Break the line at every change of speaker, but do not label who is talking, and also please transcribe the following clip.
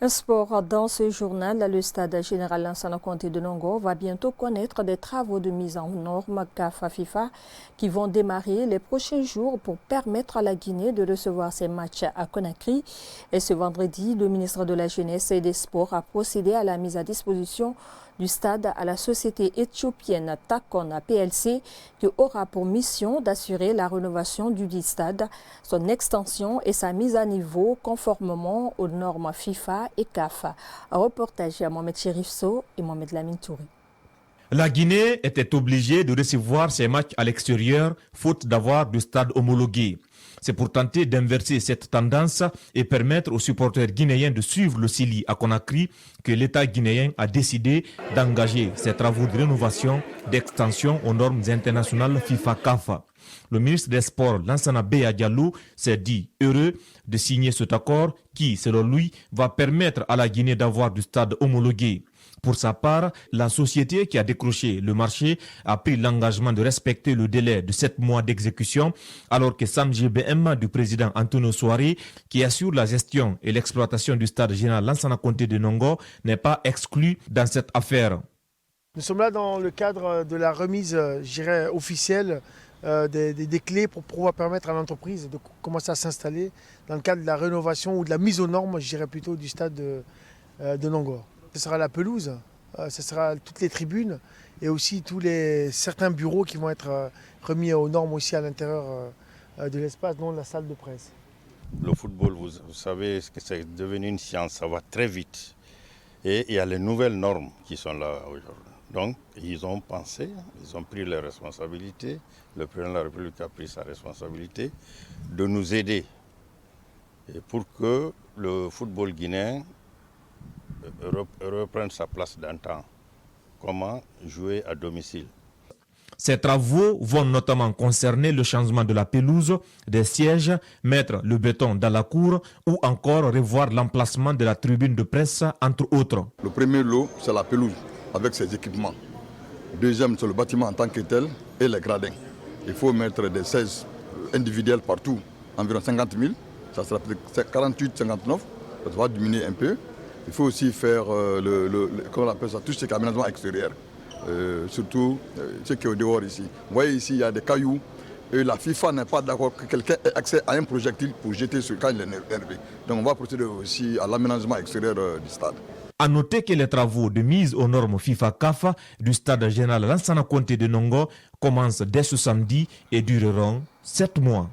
Un sport dans ce journal, le stade général Lansana Conté de Nongo va bientôt connaître des travaux de mise en norme CAF-FIFA qui vont démarrer les prochains jours pour permettre à la Guinée de recevoir ses matchs à Conakry. Et ce vendredi, le ministre de la Jeunesse et des Sports a procédé à la mise à disposition du stade à la société éthiopienne Takon PLC qui aura pour mission d'assurer la rénovation du dit stade, son extension et sa mise à niveau conformément aux normes FIFA et CAF. Un reportage à Mohamed Chérif Sow et Mohamed Lamine Touré.
La Guinée était obligée de recevoir ses matchs à l'extérieur, faute d'avoir de stade homologué. C'est pour tenter d'inverser cette tendance et permettre aux supporters guinéens de suivre le Sili à Conakry que l'État guinéen a décidé d'engager ses travaux de rénovation, d'extension aux normes internationales FIFA-CAF. Le ministre des Sports, Lansana Béa Diallo, s'est dit heureux de signer cet accord qui, selon lui, va permettre à la Guinée d'avoir du stade homologué. Pour sa part, la société qui a décroché le marché a pris l'engagement de respecter le délai de 7 mois d'exécution, alors que Sam GBM du président Antonio Souaré, qui assure la gestion et l'exploitation du stade général Lansana Conté de Nongo, n'est pas exclu dans cette affaire.
Nous sommes là dans le cadre de la remise, officielle des clés pour pouvoir permettre à l'entreprise de commencer à s'installer dans le cadre de la rénovation ou de la mise aux normes, plutôt, du stade de Nongo. Ce sera la pelouse, ce sera toutes les tribunes et aussi certains bureaux qui vont être remis aux normes aussi à l'intérieur de l'espace, dont la salle de presse.
Le football, vous savez que c'est devenu une science, ça va très vite. Et il y a les nouvelles normes qui sont là aujourd'hui. Donc, ils ont pensé, ils ont pris leurs responsabilités. Le président de la République a pris sa responsabilité de nous aider et pour que le football guinéen reprenne sa place d'antan. Comment jouer à domicile.
Ces travaux vont notamment concerner le changement de la pelouse, des sièges, mettre le béton dans la cour ou encore revoir l'emplacement de la tribune de presse, entre autres.
Le premier lot, c'est la pelouse avec ses équipements. Deuxième, c'est le bâtiment en tant que tel et les gradins. Il faut mettre des 16 individuels partout, environ 50 000. Ça sera peut-être 48, 59, ça va diminuer un peu. Il faut aussi faire comment on appelle ça, tout ce qui est aménagement extérieur, surtout ce qui est au dehors ici. Vous voyez ici, il y a des cailloux et la FIFA n'est pas d'accord que quelqu'un ait accès à un projectile pour jeter ce quand il est énervé. Donc on va procéder aussi à l'aménagement extérieur du stade.
À noter que les travaux de mise aux normes FIFA-CAF du stade général Lansana Conté de Nongo commencent dès ce samedi et dureront 7 mois.